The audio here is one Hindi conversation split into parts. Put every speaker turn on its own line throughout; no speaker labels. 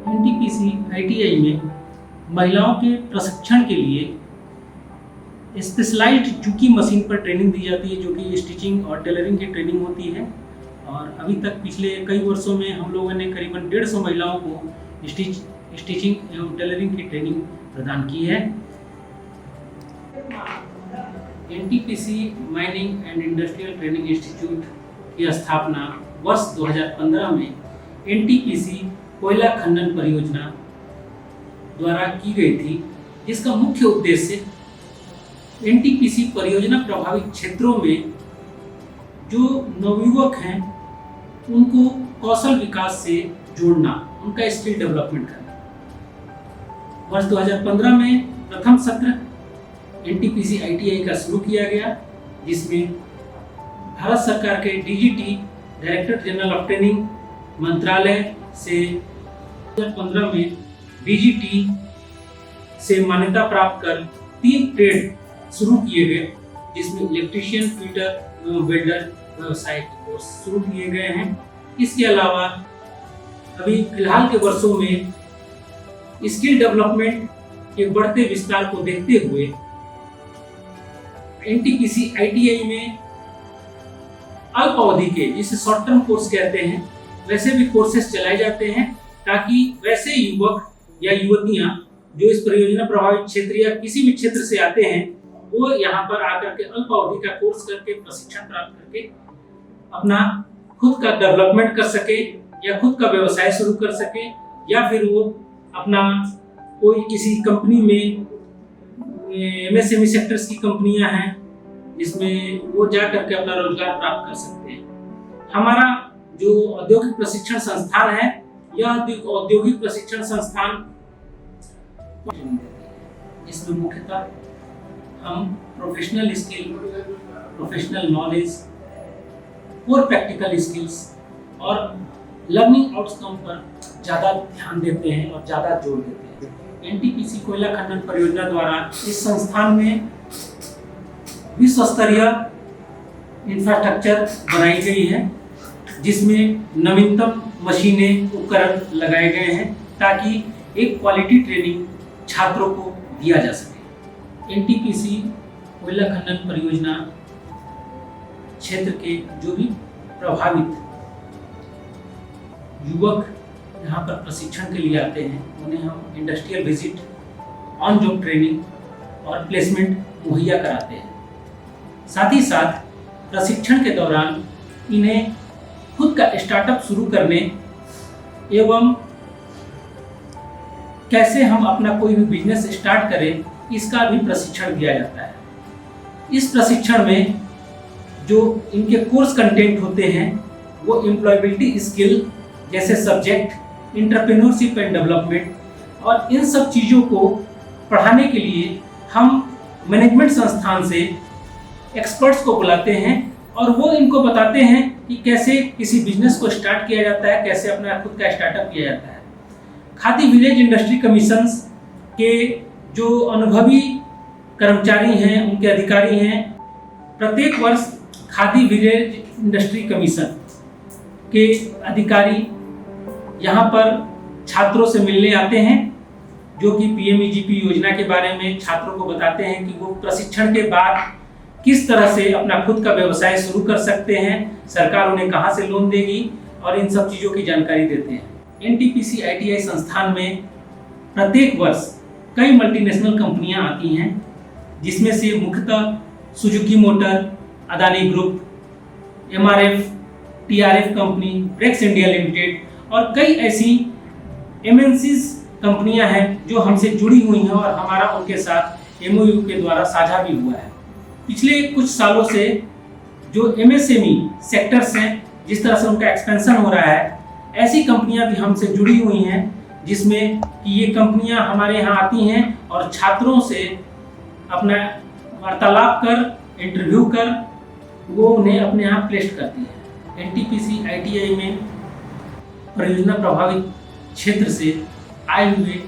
एनटीपीसी आईटीआई में महिलाओं के प्रशिक्षण के लिए स्पेशलाइज्ड चूकी मशीन पर ट्रेनिंग दी जाती है, जो कि स्टिचिंग और टेलरिंग की ट्रेनिंग होती है। और अभी तक पिछले कई वर्षों में हम लोगों ने करीबन 150 महिलाओं को स्टिचिंग एवं टेलरिंग की ट्रेनिंग प्रदान की है। NTPC mining and industrial training institute की स्थापना वर्ष 2015 में एनटीपीसी कोयला खनन परियोजना द्वारा की गई थी, जिसका मुख्य उद्देश्य एनटीपीसी परियोजना प्रभावित क्षेत्रों में जो नवयुवक हैं उनको कौशल विकास से जोड़ना, उनका स्किल डेवलपमेंट करना। वर्ष 2015 में प्रथम सत्र एनटीपीसी आईटीआई का शुरू किया गया, जिसमें भारत सरकार के DGT director general of training मंत्रालय से 2015 में डीजीटी से मान्यता प्राप्त कर 3 ट्रेड शुरू किए गए, जिसमें इलेक्ट्रीशियन, फिटर एवं वेल्डर व्यवसाय कोर्स शुरू किए गए हैं। इसके अलावा अभी फिलहाल के वर्षों में स्किल डेवलपमेंट के बढ़ते विस्तार को देखते हुए एनटीपीसी आईटीआई में अल्प अवधि के, जिसे शॉर्ट टर्म कोर्स कहते हैं, वैसे भी कोर्सेस चलाए जाते हैं, ताकि वैसे युवक या युवतियां जो इस परियोजना प्रभावित क्षेत्र या किसी भी क्षेत्र से आते हैं, वो यहाँ पर आकर के अल्प अवधि का कोर्स करके प्रशिक्षण प्राप्त करके अपना खुद का डेवलपमेंट कर सके या खुद का व्यवसाय शुरू कर सके, या फिर वो अपना कोई किसी कंपनी में, एमएसएमई सेक्टर्स की कंपनियां हैं जिसमें वो जा करके अपना रोजगार प्राप्त कर सकते हैं। हमारा जो औद्योगिक प्रशिक्षण संस्थान है, यह औद्योगिक प्रशिक्षण संस्थान इसमें मुख्यतः हम प्रोफेशनल स्किल, प्रोफेशनल नॉलेज और प्रैक्टिकल स्किल्स और लर्निंग आउटकम पर ज़्यादा ध्यान देते हैं और ज़्यादा जोर देते हैं। एनटीपीसी कोयला खनन परियोजना द्वारा इस संस्थान में विश्व स्तरीय इंफ्रास्ट्रक्चर बनाई गई है, जिसमें नवीनतम मशीनें, उपकरण लगाए गए हैं, ताकि एक क्वालिटी ट्रेनिंग छात्रों को दिया जा सके। एनटीपीसी कोयला खनन परियोजना क्षेत्र के जो भी प्रभावित युवक यहाँ पर प्रशिक्षण के लिए आते हैं, उन्हें हम industrial visit, on job training और प्लेसमेंट मुहैया कराते हैं। साथ ही साथ प्रशिक्षण के दौरान इन्हें खुद का स्टार्टअप शुरू करने एवं कैसे हम अपना कोई भी बिजनेस स्टार्ट करें, इसका भी प्रशिक्षण दिया जाता है। इस प्रशिक्षण में जो इनके कोर्स कंटेंट होते हैं वो एम्प्लॉयबिलिटी स्किल जैसे सब्जेक्ट, एंटरप्रेन्योरशिप एंड डेवलपमेंट, और इन सब चीज़ों को पढ़ाने के लिए हम मैनेजमेंट संस्थान से एक्सपर्ट्स को बुलाते हैं और वो इनको बताते हैं कि कैसे किसी बिजनेस को स्टार्ट किया जाता है, कैसे अपना खुद का स्टार्टअप किया जाता है। खादी विलेज इंडस्ट्री कमीशंस के जो अनुभवी कर्मचारी हैं, उनके अधिकारी हैं, प्रत्येक वर्ष खादी विलेज इंडस्ट्री कमीशन के अधिकारी यहाँ पर छात्रों से मिलने आते हैं, जो कि पीएमईजीपी योजना के बारे में छात्रों को बताते हैं कि वो प्रशिक्षण के बाद किस तरह से अपना खुद का व्यवसाय शुरू कर सकते हैं, सरकार उन्हें कहाँ से लोन देगी, और इन सब चीज़ों की जानकारी देते हैं। एनटीपीसी आईटीआई संस्थान में प्रत्येक वर्ष कई मल्टीनेशनल कंपनियां आती हैं, जिसमें से मुख्यतः Suzuki Motor, Adani group, MRF, TRF company, Brakes India Limited और कई ऐसी एमएनसीज कंपनियां हैं जो हमसे जुड़ी हुई हैं और हमारा उनके साथ एमओयू के द्वारा साझा भी हुआ है। पिछले कुछ सालों से जो एमएसएमई सेक्टर्स हैं, जिस तरह से उनका एक्सपेंशन हो रहा है, ऐसी कंपनियां भी हमसे जुड़ी हुई हैं जिसमें कि ये कंपनियां हमारे यहाँ आती हैं और छात्रों से अपना वार्तालाप कर, इंटरव्यू कर वो उन्हें अपने यहाँ प्लेस्ड करती है। एनटीपीसी आईटीआई में परियोजना प्रभावित क्षेत्र से आए हुए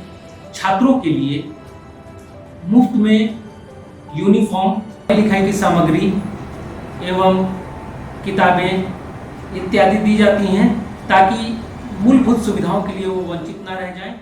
छात्रों के लिए मुफ्त में यूनिफॉर्म, लिखाई की सामग्री एवं किताबें इत्यादि दी जाती हैं ताकि मूलभूत सुविधाओं के लिए वो वंचित ना रह जाएं।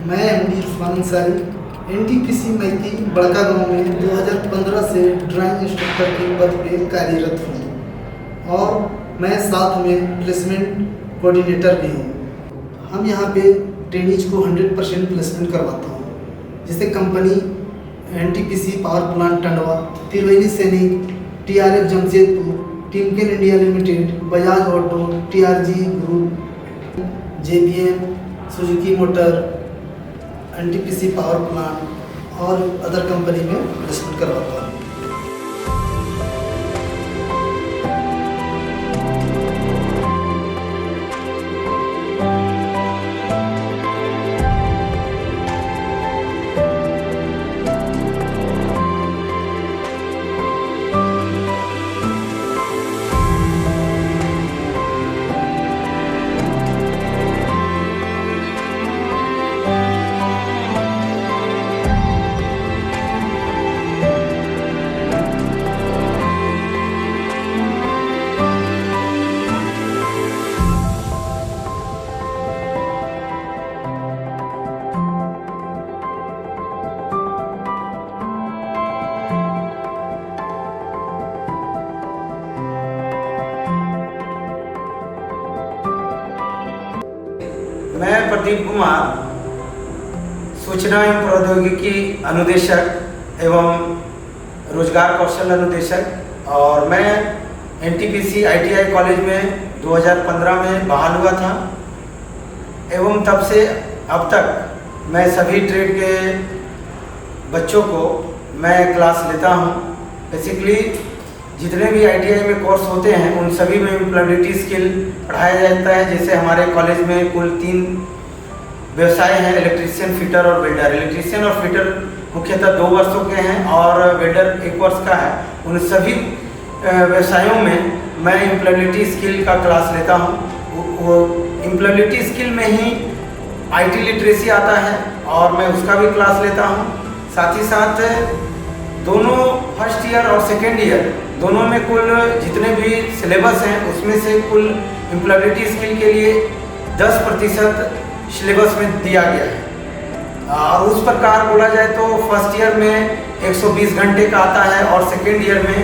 मैं एमडी उस्मान अंसारी एनटीपीसी मैती बड़का गांव में 2015 से ड्राइंग इंस्ट्रक्टर के पद पे कार्यरत हूँ और मैं साथ में प्लेसमेंट कोऑर्डिनेटर भी हूँ। हम यहाँ पे ट्रेनीज को 100% प्लेसमेंट करवाता हूँ, जिससे company NTPC power plant Tandwa, Triveni Sainik, TRF Jamshedpur, Timken India limited, Bajaj auto, TRG group, JBM, Suzuki motor, NTPC power plant और अदर कंपनी में प्लेसमेंट करवाता हूँ।
प्रदीप कुमार, सूचना एवं प्रौद्योगिकी अनुदेशक एवं रोजगार कौशल अनुदेशक, और मैं एनटीपीसी आईटीआई कॉलेज में 2015 में बहाल हुआ था एवं तब से अब तक मैं सभी ट्रेड के बच्चों को मैं क्लास लेता हूं। बेसिकली जितने भी आईटीआई में कोर्स होते हैं उन सभी में एम्प्लॉयबिलिटी स्किल पढ़ाया जाता है। जैसे हमारे कॉलेज में कुल 3 व्यवसाय हैं, इलेक्ट्रीशियन, फिटर और वेल्डर। इलेक्ट्रीशियन और फिटर मुख्यतः 2 वर्षों के हैं और वेल्डर 1 वर्ष का है। उन सभी व्यवसायों में मैं एम्प्लॉयबिलिटी स्किल का क्लास लेता हूँ। वो एम्प्लॉयबिलिटी स्किल में ही आईटी लिटरेसी आता है और मैं उसका भी क्लास लेता हूँ। साथ ही साथ दोनों फर्स्ट ईयर और सेकेंड ईयर दोनों में कुल जितने भी सिलेबस हैं उसमें से कुल एम्प्लॉयबिलिटी स्किल के लिए 10% सिलेबस में दिया गया है। और उस प्रकार बोला जाए तो फर्स्ट ईयर में 120 घंटे का आता है और सेकेंड ईयर में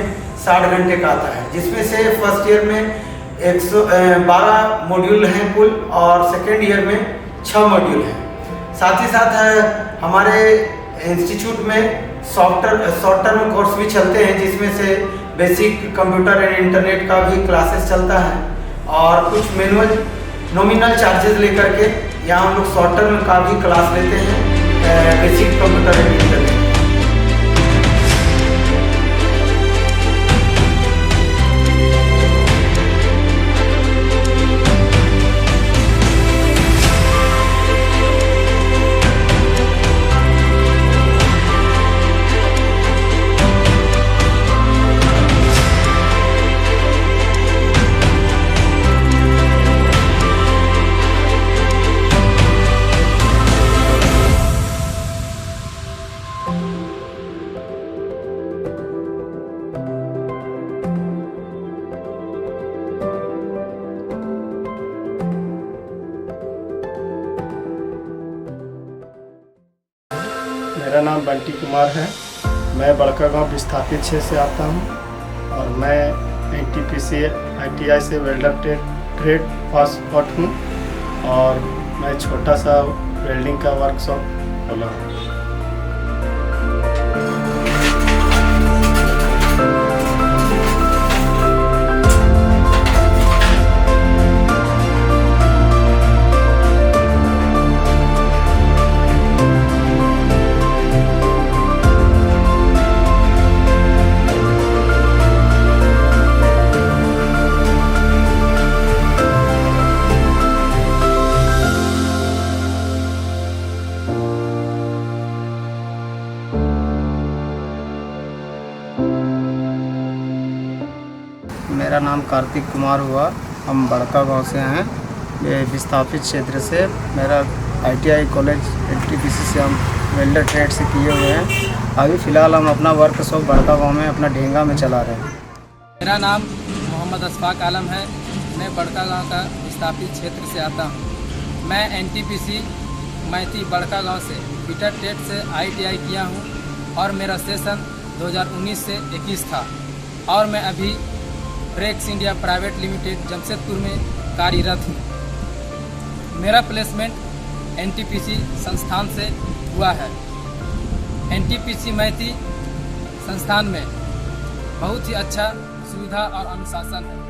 60 घंटे का आता है, जिसमें से फर्स्ट ईयर में 112 मॉड्यूल हैं कुल और सेकेंड ईयर में 6 मॉड्यूल हैं। साथ ही साथ हमारे इंस्टीट्यूट में शॉर्ट टर्म कोर्स भी चलते हैं, जिसमें से बेसिक कंप्यूटर एंड इंटरनेट का भी क्लासेस चलता है और कुछ मैनुअल नॉमिनल चार्जेस लेकर के यहाँ हम लोग शॉर्ट टर्म का भी क्लास लेते हैं, बेसिक कंप्यूटर एंड इंटरनेट।
मेरा नाम बंटी कुमार है। मैं बड़कागांव विस्थापित क्षेत्र से आता हूं और मैं एनटीपीसी आईटीआई से वेल्डर ट्रेड पास आउट हूं और मैं छोटा सा वेल्डिंग का वर्कशॉप खोला हूं। मेरा नाम कार्तिक कुमार हुआ। हम बड़कागांव से हैं, ये विस्थापित क्षेत्र से। मेरा आईटीआई कॉलेज एनटीपीसी से हम वेल्डर ट्रेड से किए हुए हैं। अभी फ़िलहाल हम अपना वर्कशॉप बड़कागांव में अपना ढेंगा में चला रहे हैं।
मेरा नाम मोहम्मद अशफाक आलम है। मैं बड़कागांव का विस्थापित क्षेत्र से आता हूँ। मैं एनटीपीसी मैती बड़कागांव से फिटर ट्रेड से आईटीआई किया हूँ और मेरा सेशन 2019 से 21 था और मैं अभी Brakes India Private Limited Jamshedpur में कार्यरत हूँ। मेरा प्लेसमेंट एनटीपीसी संस्थान से हुआ है। एनटीपीसी मैती संस्थान में बहुत ही अच्छा सुविधा और अनुशासन है।